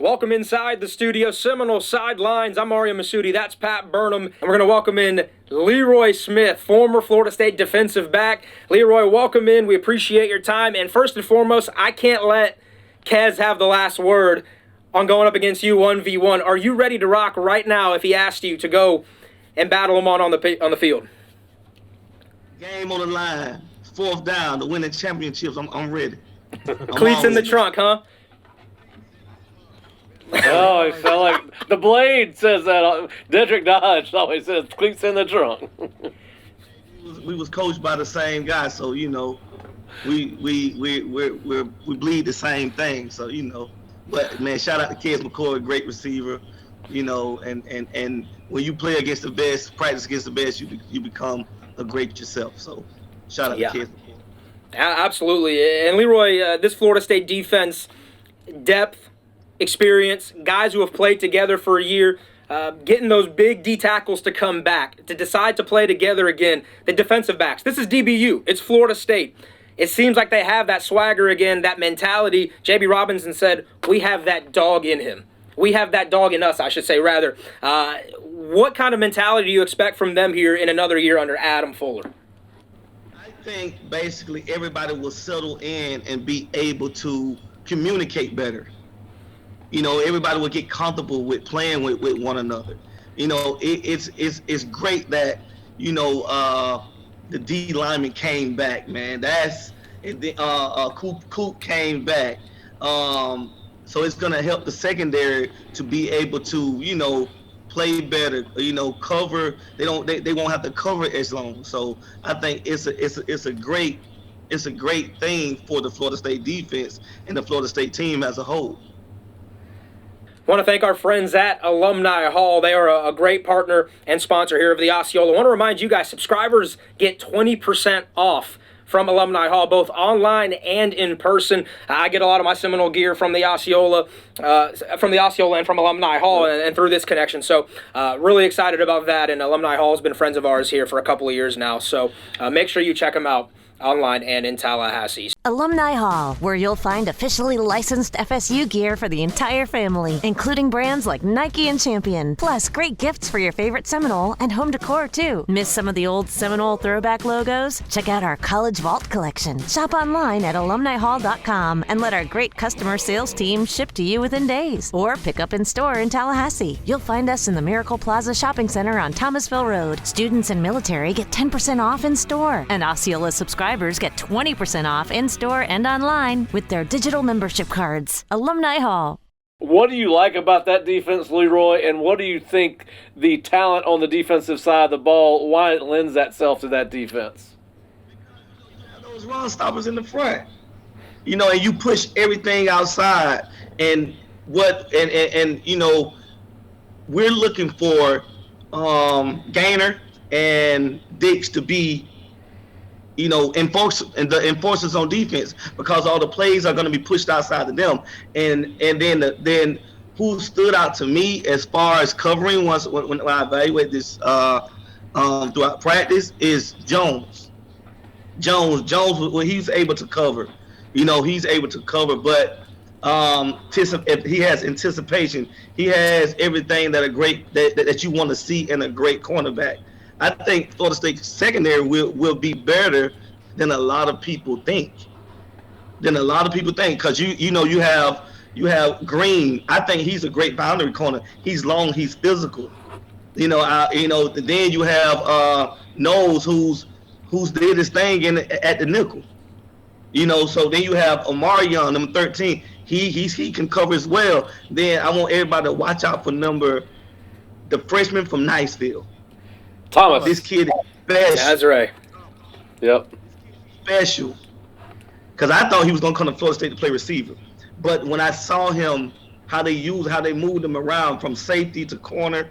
Welcome inside the studio, Seminole Sidelines. I'm Ariya Massoudi, that's Pat Burnham, and we're going to welcome in Leroy Smith, former Florida State defensive back. Leroy, welcome in. We appreciate your time. And first and foremost, I can't let Kez have the last word on going up against you 1v1. Are you ready to rock right now if he asked you to go and battle him on the field? Game on the line, fourth down to win the championships. I'm ready. Cleats in the trunk, huh? Oh, I felt like the Blade says that. Dedrick Dodge always says cleats in the trunk. We was coached by the same guy, so we bleed the same thing. So but man, shout out to Kez McCoy, great receiver. And when you play against the best, practice against the best, you become a great yourself. So shout out to Kez McCoy. Absolutely. And Leroy, this Florida State defense, depth, experience, guys who have played together for a year, getting those big D tackles to come back, to decide to play together again, the defensive backs. This is DBU. It's Florida State. It seems like they have that swagger again, that mentality. J.B. Robinson said, we have that dog in him. We have that dog in us, I should say, rather. What kind of mentality do you expect from them here in another year under Adam Fuller? I think basically everybody will settle in and be able to communicate better. Everybody will get comfortable with playing with one another. It's great that the D lineman came back, man. Coop came back. So it's gonna help the secondary to be able to play better. Cover. They won't have to cover as long. So I think it's a great thing for the Florida State defense and the Florida State team as a whole. I want to thank our friends at Alumni Hall. They are a great partner and sponsor here of the Osceola. I want to remind you guys, subscribers get 20% off from Alumni Hall, both online and in person. I get a lot of my Seminole gear from the Osceola, and from Alumni Hall and through this connection. So really excited about that. And Alumni Hall has been friends of ours here for a couple of years now. So make sure you check them out online and in Tallahassee. Alumni Hall, where you'll find officially licensed FSU gear for the entire family, including brands like Nike and Champion, plus great gifts for your favorite Seminole and home decor too. Miss some of the old Seminole throwback logos? Check out our College Vault collection. Shop online at alumnihall.com and let our great customer sales team ship to you within days, or pick up in store in Tallahassee. You'll find us in the Miracle Plaza Shopping Center on Thomasville Road. Students and military get 10% off in store, and Osceola subscribers get 20% off in store and online with their digital membership cards. Alumni Hall. What do you like about that defense, Leroy, and what do you think the talent on the defensive side of the ball, why it lends itself to that defense? Those run stoppers in the front, and you push everything outside, and we're looking for Gainer and Dix to be enforcers on defense, because all the plays are going to be pushed outside of them. And then who stood out to me as far as covering when I evaluate this throughout practice is Jones. When he's able to cover, he's able to cover, but he has anticipation. He has everything that you want to see in a great cornerback. I think Florida State secondary will be better than a lot of people think. Because you have Green. I think he's a great boundary corner. He's long. He's physical. Then you have Knowles, who's did his thing at the nickel. So then you have Omarion, number 13. He can cover as well. Then I want everybody to watch out for the freshman from Niceville. Thomas. This kid is special. That's right. Yep. Special. Because I thought he was going to come to Florida State to play receiver. But when I saw him, how they moved him around from safety to corner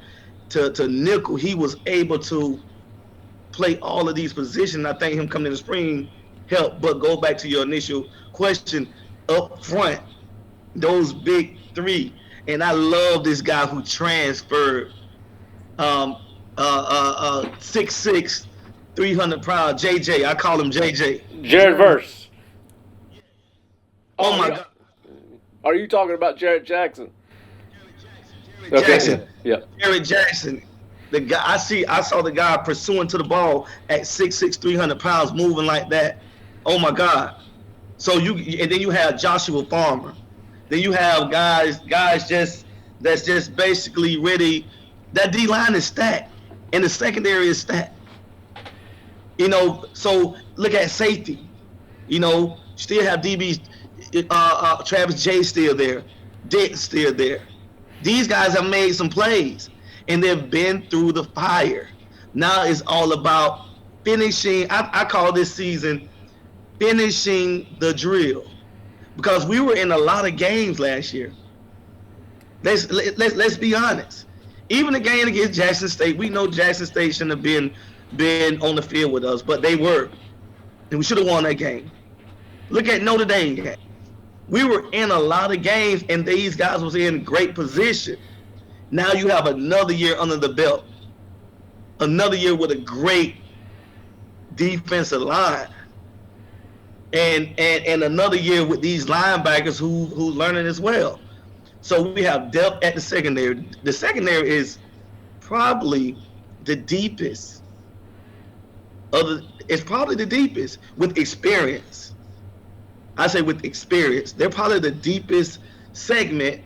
to nickel, he was able to play all of these positions. I think him coming in the spring helped. But go back to your initial question, up front, those big three. And I love this guy who transferred 6'6", 300-pound JJ. I call him JJ. Jared Verse. Oh my God. Are you talking about Jarrett Jackson? Jared Jackson. Yeah. Jared Jackson. The guy I saw the guy pursuing to the ball at 6'6", 300 pounds, moving like that. Oh my God! So and then you have Joshua Farmer. Then you have guys that's just basically ready. That D line is stacked, and the secondary is stacked. So look at safety. Still have DBs. Travis J still there, Dick still there. These guys have made some plays, and they've been through the fire. Now it's all about finishing. I call this season finishing the drill, because we were in a lot of games last year. Let's be honest. Even the game against Jackson State, we know Jackson State shouldn't have been on the field with us, but they were, and we should have won that game. Look at Notre Dame game. We were in a lot of games, and these guys was in great position. Now you have another year under the belt, another year with a great defensive line, and another year with these linebackers who learning as well. So we have depth at the secondary. The secondary is probably the deepest. It's probably the deepest with experience. I say with experience. They're probably the deepest segment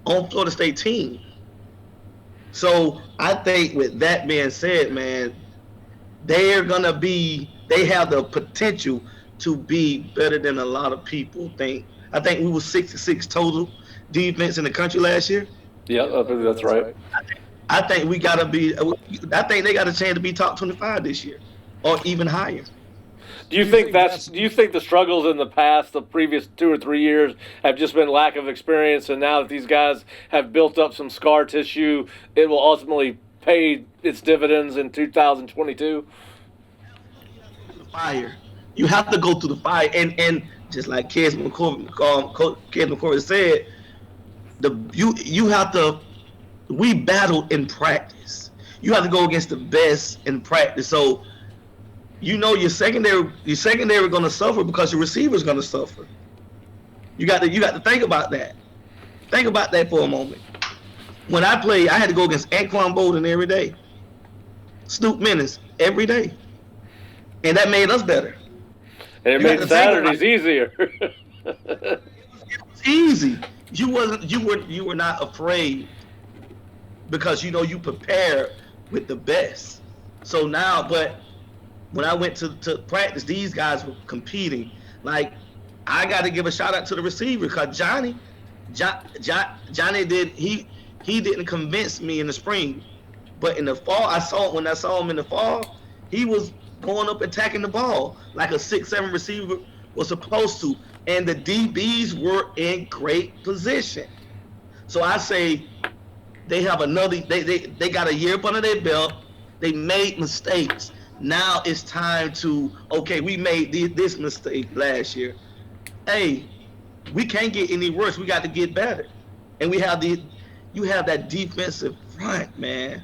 on Florida State team. So I think with that being said, man, they have the potential to be better than a lot of people think. I think we were 66 total defense in the country last year. Yeah, I think that's right. I think they got a chance to be top 25 this year, or even higher. Do you think the struggles in the past, the previous 2 or 3 years, have just been lack of experience, and now that these guys have built up some scar tissue, it will ultimately pay its dividends in 2022? Fire. You have to go through the fire, and just like Kez McCoy said, you have to. We battled in practice. You have to go against the best in practice. So, your secondary going to suffer because your receiver's going to suffer. You got to think about that. Think about that for a moment. When I played, I had to go against Anquan Bolden every day, Snoop Menace every day, and that made us better. And it made Saturdays easier. It was easy. You were not afraid, because you prepared with the best. So now, but when I went to practice, these guys were competing. Like, I got to give a shout out to the receiver, because Johnny didn't convince me in the spring, but in the fall, when I saw him in the fall, he was going up attacking the ball like a 6'7" receiver was supposed to, and the DBs were in great position. So I say they have they got a year up under their belt. They made mistakes. Now it's time to, okay, we made this mistake last year. Hey, we can't get any worse. We got to get better. And you have that defensive front, man,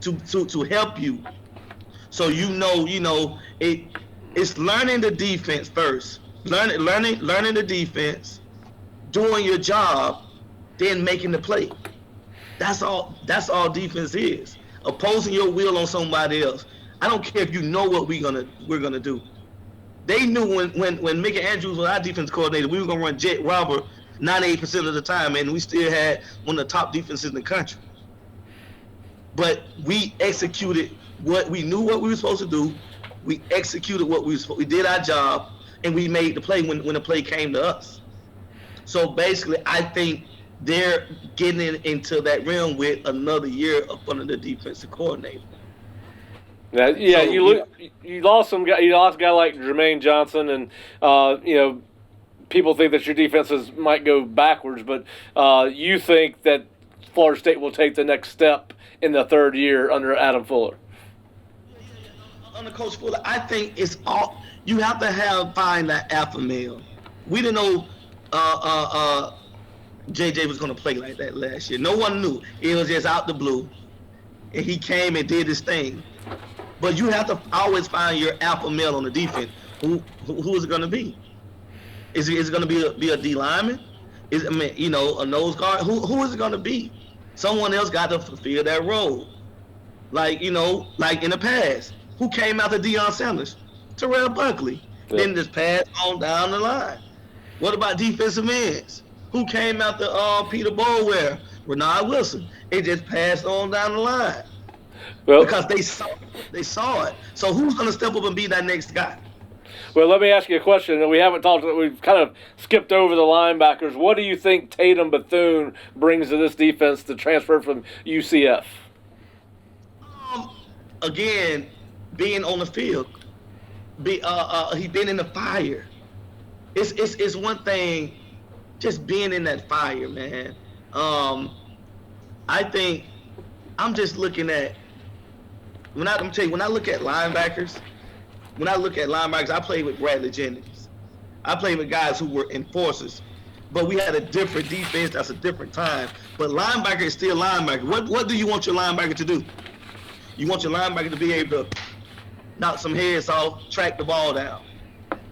to help you. So it's learning the defense first. Learning the defense, doing your job, then making the play. That's all defense is. Opposing your will on somebody else. I don't care if you know what we're gonna do. They knew when Mickey Andrews was our defense coordinator, we were gonna run jet robber 98% of the time, and we still had one of the top defenses in the country. But we executed we knew what we were supposed to do. We executed we did our job, and we made the play when the play came to us. So basically, I think they're getting into that realm with another year up under the defensive coordinator. Yeah, so, you lost a guy like Jermaine Johnson, and people think that your defenses might go backwards, but you think that Florida State will take the next step in the third year under Adam Fuller. Under Coach Fuller, I think it's all you have to find that alpha male. We didn't know JJ was going to play like that last year. No one knew. It was just out the blue, and he came and did his thing. But you have to always find your alpha male on the defense. Who is it going to be? Is it going to be a D lineman? I mean, a nose guard. Who is it going to be? Someone else got to fulfill that role. Like in the past, who came after Deion Sanders? Terrell Buckley. Yep. Then just pass on down the line. What about defensive ends? Who came after Peter Bolware? Renard Wilson. It just passed on down the line. Well, because they saw it. So who's going to step up and be that next guy? Well, let me ask you a question. We've kind of skipped over the linebackers. What do you think Tatum Bethune brings to this defense to transfer from UCF? Again, being on the field. He's been in the fire. It's one thing just being in that fire, man. I think I'm just looking at when I look at linebackers, I played with Bradley Jennings. I played with guys who were enforcers, but we had a different defense. That's a different time. But linebacker is still linebacker. What do you want your linebacker to do? You want your linebacker to be able to knock some heads off, track the ball down.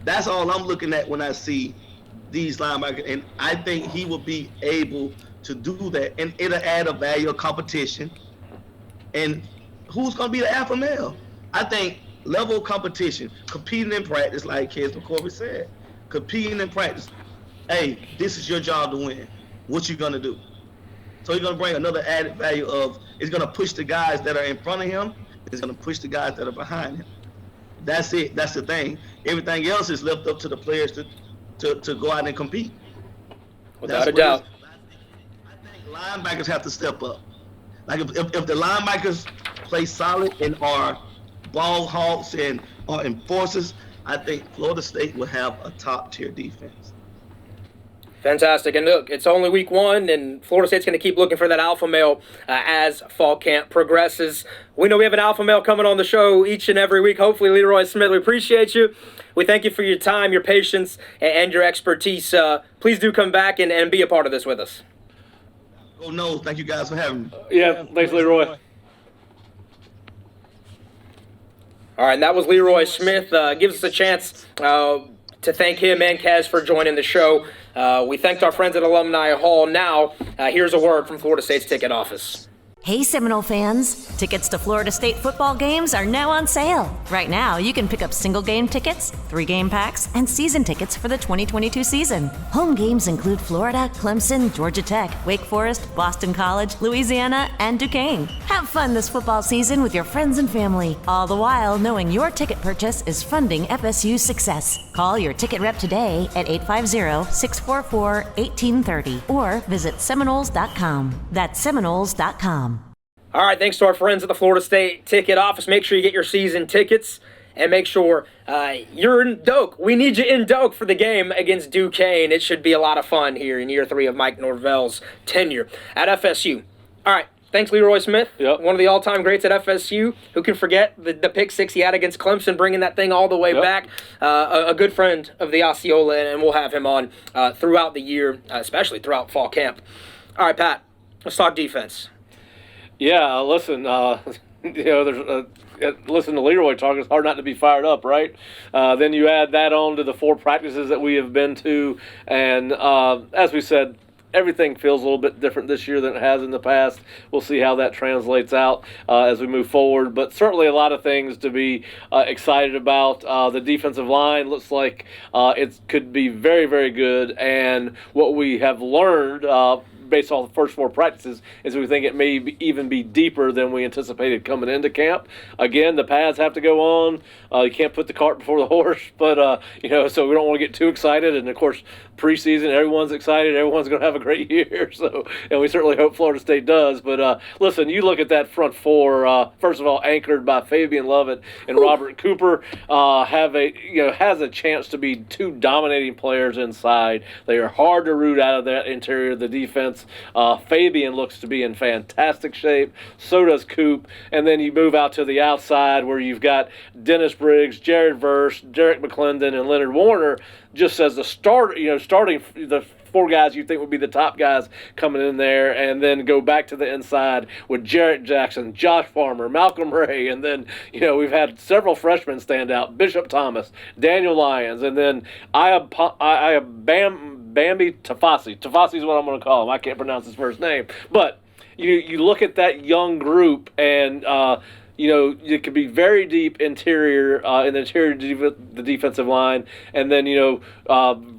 That's all I'm looking at when I see these linebackers, and I think he will be able to do that, and it'll add a value of competition. And who's going to be the alpha male? I think level of competition, competing in practice, like Kes McCorvey said, competing in practice. Hey, this is your job to win. What you going to do? So he's going to bring another added value of, it's going to push the guys that are in front of him, it's going to push the guys that are behind him. That's it. That's the thing. Everything else is left up to the players to go out and compete. Without a doubt. I think linebackers have to step up. Like if the linebackers play solid and are ball hawks and are enforcers, I think Florida State will have a top-tier defense. Fantastic. And look, it's only week 1, and Florida State's going to keep looking for that alpha male as fall camp progresses. We know we have an alpha male coming on the show each and every week. Hopefully, Leroy Smith, we appreciate you. We thank you for your time, your patience, and your expertise. Please do come back and be a part of this with us. Oh, no. Thank you guys for having me. Yeah, thanks, Leroy. All right, and that was Leroy Smith. Gives us a chance to thank him and Kaz for joining the show. We thanked our friends at Alumni Hall. Now, here's a word from Florida State's ticket office. Hey Seminole fans, tickets to Florida State football games are now on sale. Right now, you can pick up single game tickets, 3-game packs, and season tickets for the 2022 season. Home games include Florida, Clemson, Georgia Tech, Wake Forest, Boston College, Louisiana, and Duquesne. Have fun this football season with your friends and family, all the while knowing your ticket purchase is funding FSU's success. Call your ticket rep today at 850-644-1830 or visit Seminoles.com. That's Seminoles.com. All right, thanks to our friends at the Florida State ticket office. Make sure you get your season tickets and make sure you're in Doak. We need you in Doak for the game against Duquesne. It should be a lot of fun here in year 3 of Mike Norvell's tenure at FSU. All right, thanks, Leroy Smith, one of the all-time greats at FSU. Who can forget the pick 6 he had against Clemson, bringing that thing all the way back. A good friend of the Osceola, and we'll have him on throughout the year, especially throughout fall camp. All right, Pat, let's talk defense. Yeah, listen, listen to Leroy talk. It's hard not to be fired up, right? Then you add that on to the 4 practices that we have been to, and as we said, everything feels a little bit different this year than it has in the past. We'll see how that translates out as we move forward, but certainly a lot of things to be excited about. The defensive line looks like it could be very, very good, and what we have learned based on the first 4 practices is we think it may even be deeper than we anticipated coming into camp. Again, the pads have to go on. You can't put the cart before the horse, but so we don't want to get too excited. And of course, preseason, everyone's excited. Everyone's going to have a great year. So, and we certainly hope Florida State does. But listen, you look at that front 4. First of all, anchored by Fabian Lovett and Robert Cooper, has a chance to be 2 dominating players inside. They are hard to root out of that interior of the defense. Fabian looks to be in fantastic shape. So does Coop. And then you move out to the outside where you've got Dennis Briggs, Jared Verse, Derek McClendon, and Leonard Warner just as the starting the 4 guys you think would be the top guys coming in there, and then go back to the inside with Jarrett Jackson, Josh Farmer, Malcolm Ray, and then we've had several freshmen stand out: Bishop Thomas, Daniel Lyons, and then Bambi Tafasi. Tafasi is what I'm going to call him. I can't pronounce his first name. But you look at that young group, and it could be very deep interior in the interior the defensive line, and then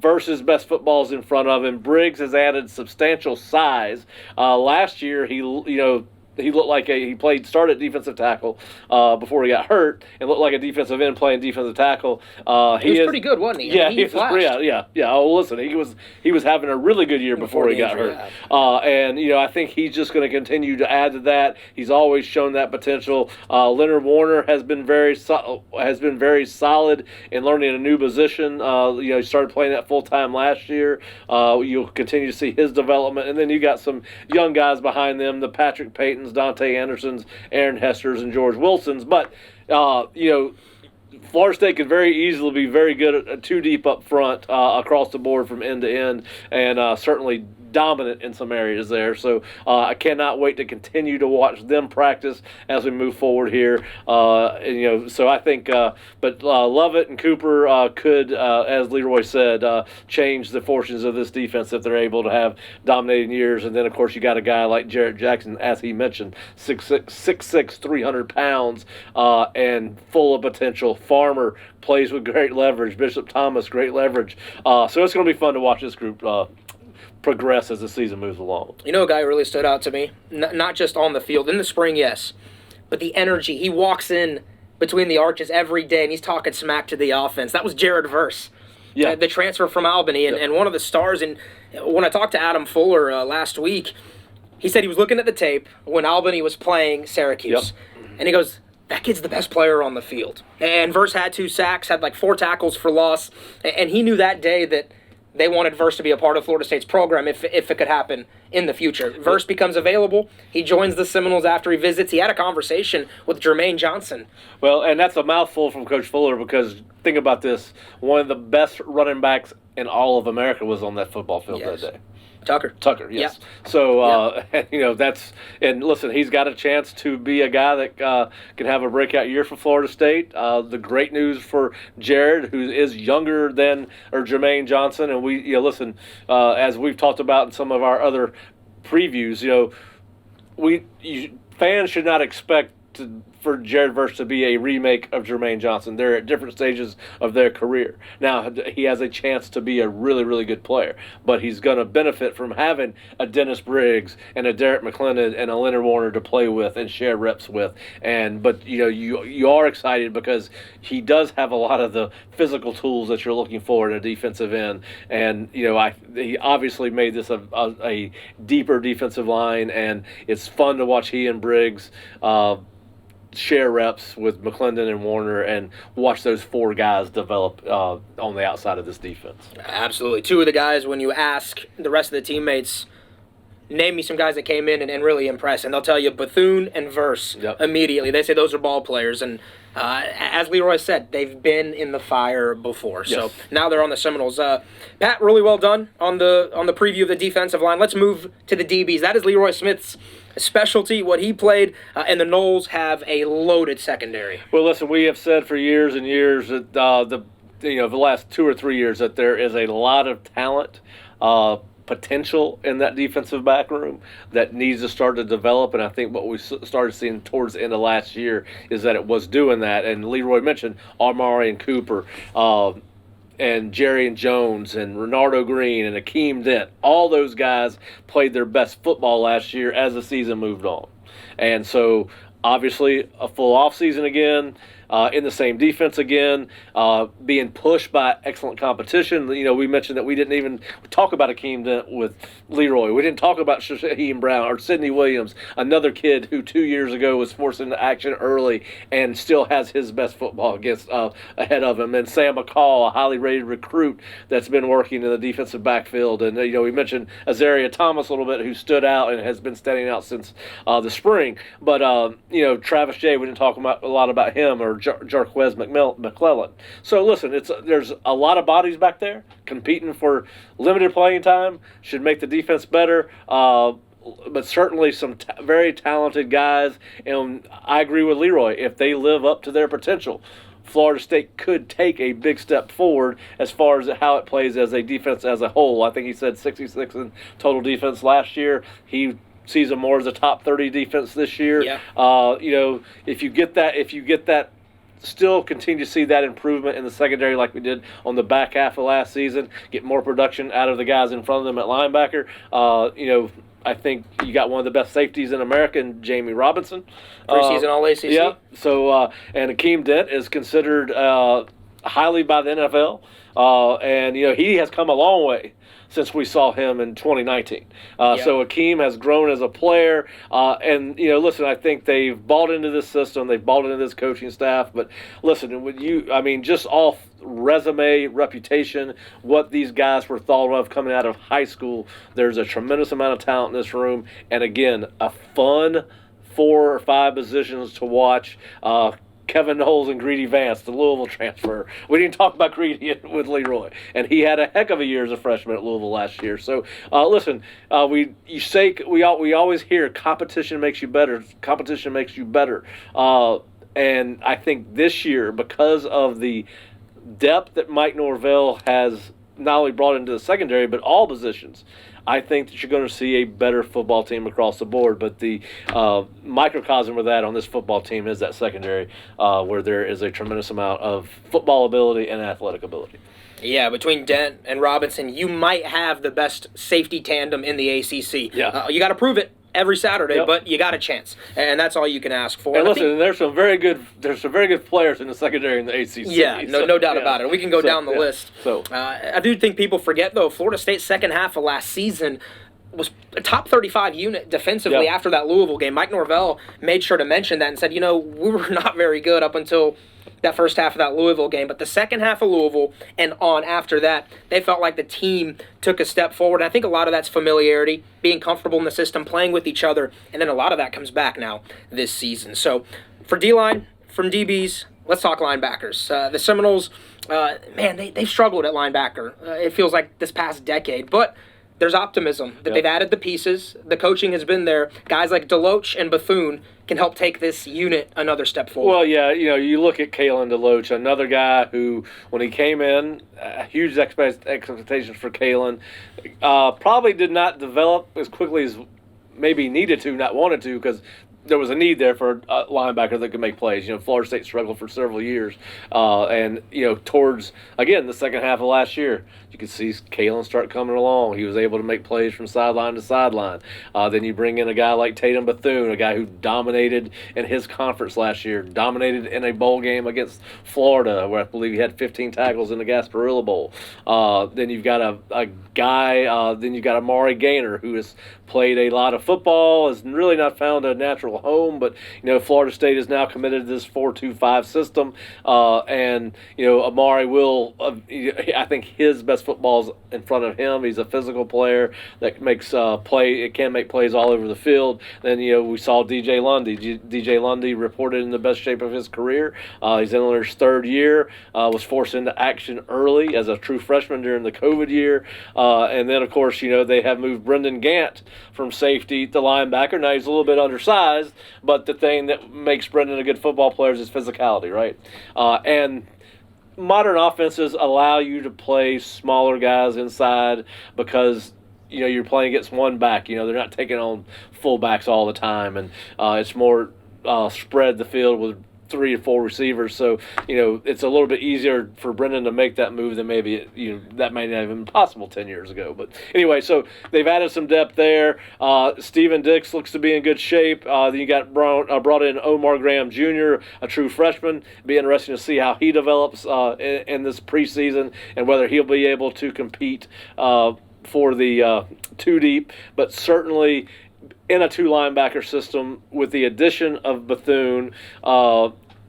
versus best footballs in front of him. Briggs has added substantial size. Last year he looked like he started defensive tackle before he got hurt, and looked like a defensive end playing defensive tackle. He was pretty good, wasn't he? Yeah, he flashed. Yeah. Oh, listen, he was having a really good year before he got hurt. And I think he's just going to continue to add to that. He's always shown that potential. Leonard Warner has been very solid in learning a new position. He started playing that full time last year. You'll continue to see his development, and then you got some young guys behind them, the Patrick Paytons, Dante Andersons, Aaron Hesters, and George Wilsons. But, Florida State could very easily be very good at two deep up front across the board from end to end, and certainly dominant in some areas there. So I cannot wait to continue to watch them practice as we move forward here. So I think, but Lovett and Cooper could, as Leroy said, change the fortunes of this defense if they're able to have dominating years. And then, of course, you got a guy like Jarrett Jackson, as he mentioned, 6'6", 300 pounds, and full of potential. Farmer plays with great leverage. Bishop Thomas, great leverage. So it's going to be fun to watch this group progress as the season moves along. A guy who really stood out to me, not just on the field, in the spring, yes, but the energy. He walks in between the arches every day, and he's talking smack to the offense. That was Jared Verse, the transfer from Albany, and one of the stars. And when I talked to Adam Fuller last week, he said he was looking at the tape when Albany was playing Syracuse, and he goes, that kid's the best player on the field. And Verse had 2 sacks, had like 4 tackles for loss, and he knew that day that they wanted Verse to be a part of Florida State's program if it could happen in the future. Verse becomes available. He joins the Seminoles after he visits. He had a conversation with Jermaine Johnson. Well, and that's a mouthful from Coach Fuller, because think about this. One of the best running backs in all of America was on that football field that day. Tucker, yes. Yeah. So, that's – and listen, he's got a chance to be a guy that can have a breakout year for Florida State. The great news for Jared, who is younger than Jermaine Johnson, and we, as we've talked about in some of our other previews, fans should not expect for Jared Verse to be a remake of Jermaine Johnson. They're at different stages of their career. Now, he has a chance to be a really, really good player, but he's going to benefit from having a Dennis Briggs and a Derek McClendon and a Leonard Warner to play with and share reps with. But you are excited because he does have a lot of the physical tools that you're looking for in a defensive end. And he obviously made this a deeper defensive line, and it's fun to watch he and Briggs share reps with McClendon and Warner and watch those 4 guys develop on the outside of this defense. Absolutely. 2 of the guys, when you ask the rest of the teammates, name me some guys that came in and really impressed, and they'll tell you Bethune and Verse immediately. They say those are ball players, and as Leroy said, they've been in the fire before. Yes. So now they're on the Seminoles. Pat, really well done on the preview of the defensive line. Let's move to the DBs. That is Leroy Smith's specialty, what he played, and the Noles have a loaded secondary. Well, listen, we have said for years and years that the last 2 or 3 years that there is a lot of talent, potential in that defensive back room that needs to start to develop, and I think what we started seeing towards the end of last year is that it was doing that. And Leroy mentioned Amari and Cooper, and Jerry and Jones and Renardo Green and Akeem Dent. All those guys played their best football last year as the season moved on. And so obviously a full offseason again, in the same defense again, being pushed by excellent competition. We mentioned that we didn't even talk about Akeem Dent with Leroy. We didn't talk about Shaheem Brown or Sidney Williams, another kid who 2 years ago was forced into action early and still has his best football ahead of him. And Sam McCall, a highly rated recruit that's been working in the defensive backfield. And, we mentioned Ariya Thomas a little bit, who stood out and has been standing out since the spring. But, Travis Jay, we didn't talk a lot about him, or Jarquez McClellan. So listen, there's a lot of bodies back there competing for limited playing time. Should make the defense better, but certainly some very talented guys. And I agree with Leroy. If they live up to their potential, Florida State could take a big step forward as far as how it plays as a defense as a whole. I think he said 66 in total defense last year. He sees them more as a top 30 defense this year. Yeah. If you get that, still continue to see that improvement in the secondary like we did on the back half of last season, get more production out of the guys in front of them at linebacker. I think you got one of the best safeties in America in Jamie Robinson. Preseason All-ACC. Yeah. So, and Akeem Dent is considered highly by the NFL. And he has come a long way since we saw him in 2019. So Akeem has grown as a player. And listen, I think they've bought into this system. They've bought into this coaching staff. But listen, just off resume, reputation, what these guys were thought of coming out of high school, there's a tremendous amount of talent in this room. And again, a fun 4 or 5 positions to watch. Kevin Knowles and Greedy Vance, the Louisville transfer. We didn't talk about Greedy with Leroy, and he had a heck of a year as a freshman at Louisville last year. So, listen, we always hear competition makes you better. Competition makes you better, and I think this year, because of the depth that Mike Norvell has not only brought into the secondary but all positions, I think that you're going to see a better football team across the board. But the microcosm of that on this football team is that secondary, where there is a tremendous amount of football ability and athletic ability. Yeah, between Dent and Robinson, you might have the best safety tandem in the ACC. Yeah. You got to prove it every Saturday, Yep. but you got a chance, and that's all you can ask for. And listen, there's some very good players in the secondary in the ACC. Yeah, no doubt about it. We can go down the list. So I do think people forget, though, Florida State's second half of last season was a top 35 unit defensively after that Louisville game. Mike Norvell made sure to mention that and said, we were not very good up until that first half of that Louisville game. But the second half of Louisville and on after that, they felt like the team took a step forward. And I think a lot of that's familiarity, being comfortable in the system, playing with each other, and then a lot of that comes back now this season. So for D-line, from DBs, let's talk linebackers. The Seminoles, they've struggled at linebacker. It feels like this past decade. But there's optimism that they've added the pieces. The coaching has been there. Guys like Deloach and Bethune can help take this unit another step forward. Well, yeah, you look at Kalen Deloach, another guy who, when he came in, huge expectations for Kalen, probably did not develop as quickly as maybe needed to, not wanted to, because there was a need there for a linebacker that could make plays. Florida State struggled for several years. And towards, again, the second half of last year, you could see Kalen start coming along. He was able to make plays from sideline to sideline. Then you bring in a guy like Tatum Bethune, a guy who dominated in his conference last year, dominated in a bowl game against Florida, where I believe he had 15 tackles in the Gasparilla Bowl. Then you've got a guy, then you've got Amari Gaynor, who has played a lot of football, has really not found a natural home, but Florida State is now committed to this 4-2-5 system, and Amari will. I think his best football is in front of him. He's a physical player that makes It can make plays all over the field. Then we saw DJ Lundy. DJ Lundy reported in the best shape of his career. He's in his third year. Was forced into action early as a true freshman during the COVID year, and then of course they have moved Brendan Gant from safety to linebacker. Now he's a little bit undersized, but the thing that makes Brendan a good football player is his physicality, right? And modern offenses allow you to play smaller guys inside because you're playing against one back. They're not taking on fullbacks all the time, and it's more spread the field with 3 or 4 receivers. So it's a little bit easier for Brendan to make that move than maybe that might not have been possible 10 years ago. But anyway, so they've added some depth there. Steven Dix looks to be in good shape. Then you got brought in Omar Graham Jr., a true freshman. It'll be interesting to see how he develops in this preseason and whether he'll be able to compete for the 2 deep. But certainly in a 2 linebacker system with the addition of Bethune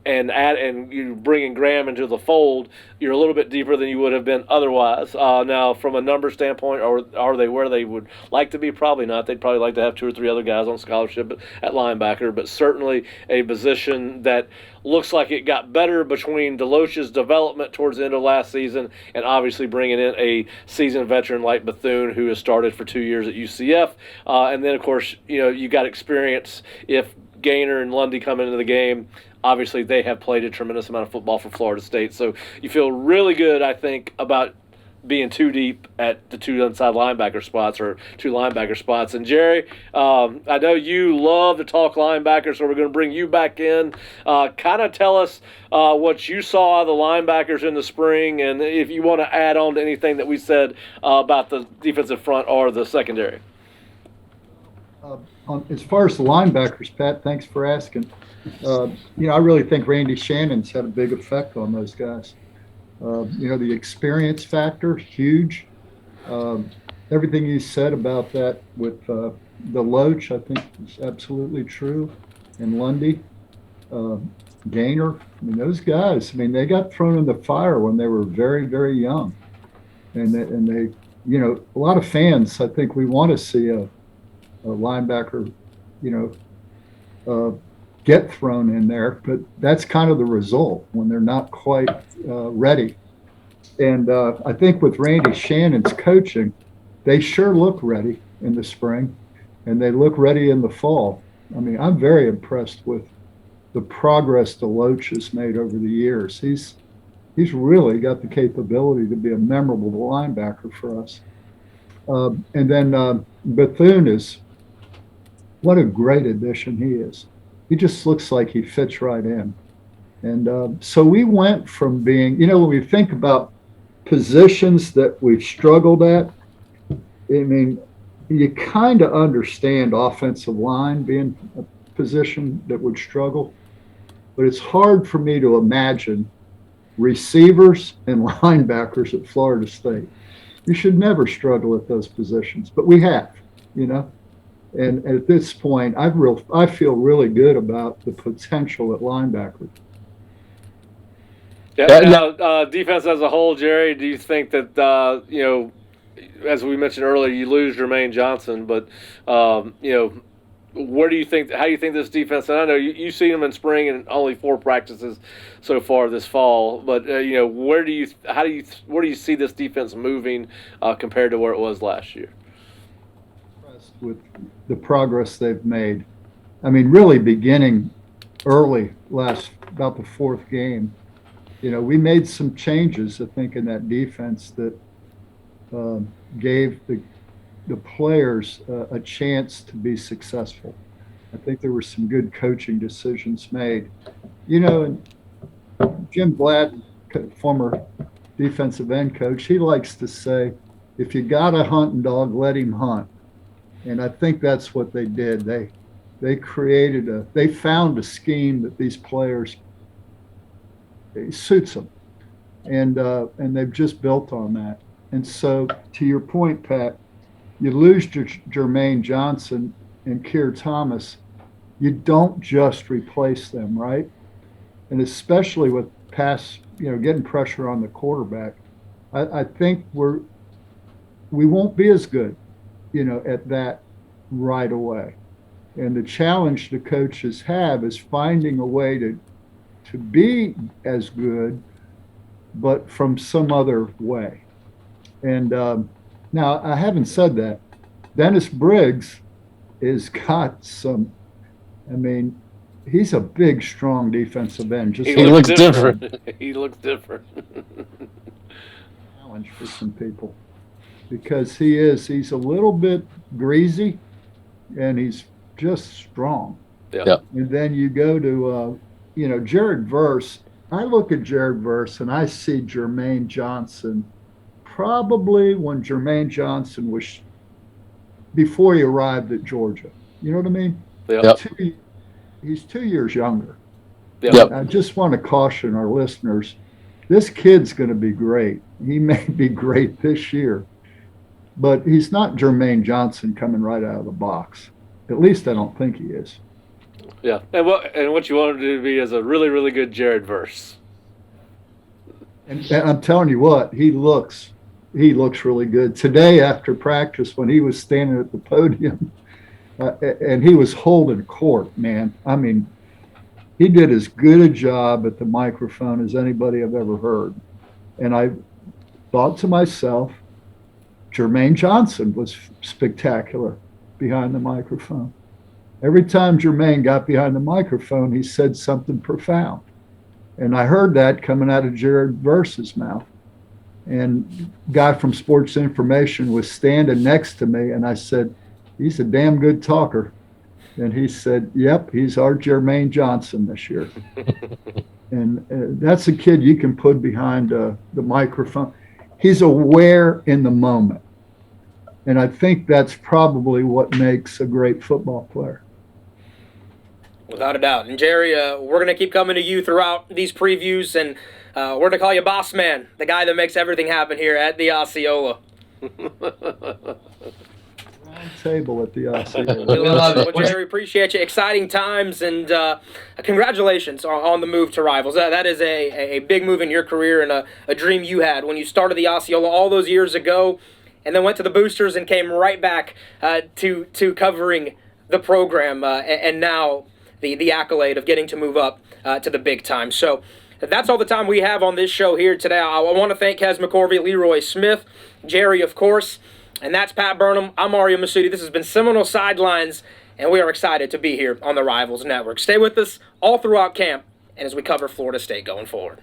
and you bringing Graham into the fold, you're a little bit deeper than you would have been otherwise. Now, from a number standpoint, are they where they would like to be? Probably not. They'd probably like to have 2 or 3 other guys on scholarship at linebacker, but certainly a position that looks like it got better between Deloach's development towards the end of last season and obviously bringing in a seasoned veteran like Bethune, who has started for 2 years at UCF. And then, of course, you got experience if Gaynor and Lundy come into the game, obviously they have played a tremendous amount of football for Florida State. So you feel really good, I think, about being too deep at the two inside linebacker spots or two linebacker spots. And Jerry, I know you love to talk linebackers, so we're going to bring you back in. Kind of tell us what you saw of the linebackers in the spring, and if you want to add on to anything that we said about the defensive front or the secondary. As far as the linebackers, Pat, thanks for asking. I really think Randy Shannon's had a big effect on those guys. The experience factor, huge. Everything you said about that with the Loach, I think is absolutely true. And Lundy, Gaynor, those guys, they got thrown in the fire when they were very, very young. And they, a lot of fans, I think we want to see a linebacker, get thrown in there, but that's kind of the result when they're not quite ready. And I think with Randy Shannon's coaching, they sure look ready in the spring, and they look ready in the fall. I'm very impressed with the progress Deloach has made over the years. He's really got the capability to be a memorable linebacker for us. And then Bethune is, what a great addition he is. He just looks like he fits right in. And so we went from being, when we think about positions that we've struggled at, you kind of understand offensive line being a position that would struggle, but it's hard for me to imagine receivers and linebackers at Florida State. You should never struggle at those positions, but we have, And at this point, I feel really good about the potential at linebacker. Yeah. Now, defense as a whole, Jerry, do you think that as we mentioned earlier, you lose Jermaine Johnson, but where do you think? How do you think this defense? And I know you've seen them in spring and only 4 practices so far this fall, but where do you see this defense moving compared to where it was last year? With the progress they've made. Really beginning early about the 4th game, we made some changes, I think, in that defense that gave the players a chance to be successful. I think there were some good coaching decisions made. And Jim Gladden, former defensive end coach, he likes to say, if you got a hunting dog, let him hunt. And I think that's what they did. They found a scheme that these players, it suits them. And they've just built on that. And so to your point, Pat, you lose Jermaine Johnson and Keir Thomas, you don't just replace them, right? And especially with getting pressure on the quarterback, I think we won't be as good, at that right away. And the challenge the coaches have is finding a way to be as good, but from some other way. And now I haven't said that. Dennis Briggs has got some, he's a big, strong defensive end. He looks different. He looks different. Challenge for some people. Because he's a little bit greasy, and he's just strong. Yeah. And then you go to, Jared Verse. I look at Jared Verse, and I see Jermaine Johnson probably when Jermaine Johnson was before he arrived at Georgia. You know what I mean? Yeah. He's 2 years younger. Yeah. I just want to caution our listeners, this kid's going to be great. He may be great this year. But he's not Jermaine Johnson coming right out of the box. At least I don't think he is. Yeah, and what you want him to be is a really, really good Jared Verse. And I'm telling you what, he looks really good. Today after practice, when he was standing at the podium, and he was holding court, man. He did as good a job at the microphone as anybody I've ever heard. And I thought to myself, Jermaine Johnson was spectacular behind the microphone. Every time Jermaine got behind the microphone, he said something profound. And I heard that coming out of Jared Verse's mouth. And guy from Sports Information was standing next to me, and I said, he's a damn good talker. And he said, yep, he's our Jermaine Johnson this year. And that's a kid you can put behind the microphone. He's aware in the moment. And I think that's probably what makes a great football player. Without a doubt. And Jerry, we're going to keep coming to you throughout these previews, and we're going to call you Boss Man, the guy that makes everything happen here at the Osceola. Table at the Osceola. Well, Jerry, appreciate you. Exciting times, and congratulations on the move to Rivals. That is a big move in your career and a dream you had when you started the Osceola all those years ago, and then went to the Boosters and came right back to covering the program, and now the accolade of getting to move up to the big time. So that's all the time we have on this show here today. I want to thank Kez McCorvey, Leroy Smith, Jerry, of course. And that's Pat Burnham. I'm Ariya Massoudi. This has been Seminole Sidelines, and we are excited to be here on the Rivals Network. Stay with us all throughout camp and as we cover Florida State going forward.